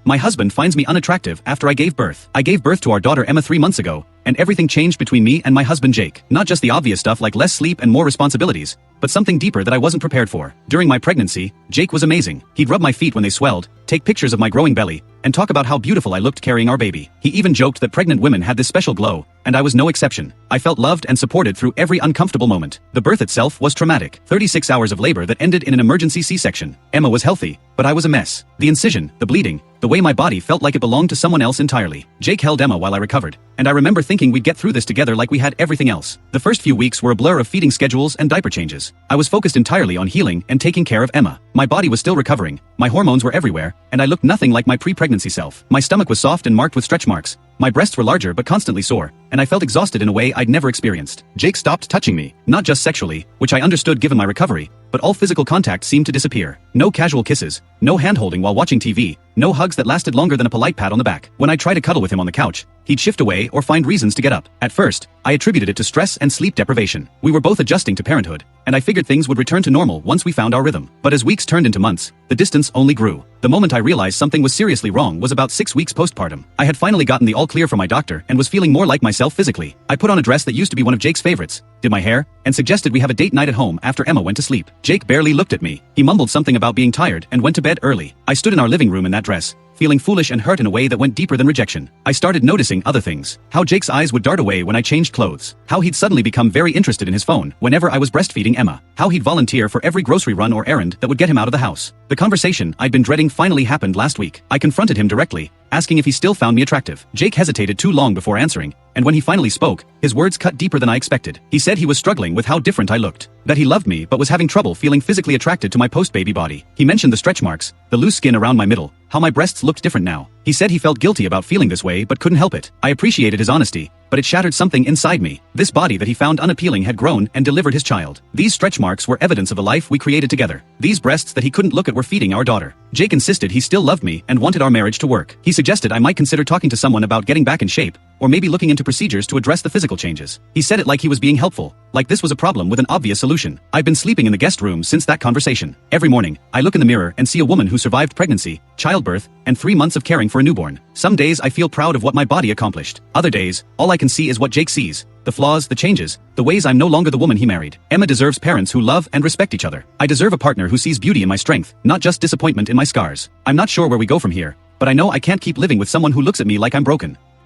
My husband finds me unattractive after I gave birth. I gave birth to our daughter Emma 3 months ago, and everything changed between me and my husband Jake. Not just the obvious stuff like less sleep and more responsibilities, but something deeper that I wasn't prepared for. During my pregnancy, Jake was amazing. He'd rub my feet when they swelled, take pictures of my growing belly, and talk about how beautiful I looked carrying our baby. He even joked that pregnant women had this special glow, and I was no exception. I felt loved and supported through every uncomfortable moment. The birth itself was traumatic. 36 hours of labor that ended in an emergency C-section. Emma was healthy, but I was a mess. The incision, the bleeding, the way my body felt like it belonged to someone else entirely. Jake held Emma while I recovered, and I remember thinking we'd get through this together like we had everything else. The first few weeks were a blur of feeding schedules and diaper changes. I was focused entirely on healing and taking care of Emma. My body was still recovering, my hormones were everywhere, and I looked nothing like my pre-pregnancy self. My stomach was soft and marked with stretch marks. My breasts were larger but constantly sore, and I felt exhausted in a way I'd never experienced. Jake stopped touching me, not just sexually, which I understood given my recovery, but all physical contact seemed to disappear. No casual kisses, no hand-holding while watching TV, no hugs that lasted longer than a polite pat on the back. When I tried to cuddle with him on the couch, he'd shift away or find reasons to get up. At first, I attributed it to stress and sleep deprivation. We were both adjusting to parenthood, and I figured things would return to normal once we found our rhythm. But as weeks turned into months, the distance only grew. The moment I realized something was seriously wrong was about 6 weeks postpartum. I had finally gotten the all clear from my doctor and was feeling more like myself physically. I put on a dress that used to be one of Jake's favorites, did my hair, and suggested we have a date night at home after Emma went to sleep. Jake barely looked at me. He mumbled something about being tired and went to bed early. I stood in our living room in that dress, feeling foolish and hurt in a way that went deeper than rejection. I started noticing other things. How Jake's eyes would dart away when I changed clothes. How he'd suddenly become very interested in his phone whenever I was breastfeeding Emma. How he'd volunteer for every grocery run or errand that would get him out of the house. The conversation I'd been dreading finally happened last week. I confronted him directly, asking if he still found me attractive. Jake hesitated too long before answering, and when he finally spoke, his words cut deeper than I expected. He said he was struggling with how different I looked. That he loved me but was having trouble feeling physically attracted to my post-baby body. He mentioned the stretch marks, the loose skin around my middle, how my breasts looked different now. He said he felt guilty about feeling this way but couldn't help it. I appreciated his honesty, but it shattered something inside me. This body that he found unappealing had grown and delivered his child. These stretch marks were evidence of a life we created together. These breasts that he couldn't look at were feeding our daughter. Jake insisted he still loved me and wanted our marriage to work. He suggested I might consider talking to someone about getting back in shape, or maybe looking into procedures to address the physical changes. He said it like he was being helpful, like this was a problem with an obvious solution. I've been sleeping in the guest room since that conversation. Every morning, I look in the mirror and see a woman who survived pregnancy, childbirth, and 3 months of caring for a newborn. Some days I feel proud of what my body accomplished. Other days, all I can see is what Jake sees. The flaws, the changes, the ways I'm no longer the woman he married. Emma deserves parents who love and respect each other. I deserve a partner who sees beauty in my strength, not just disappointment in my scars. I'm not sure where we go from here, but I know I can't keep living with someone who looks at me like I'm broken.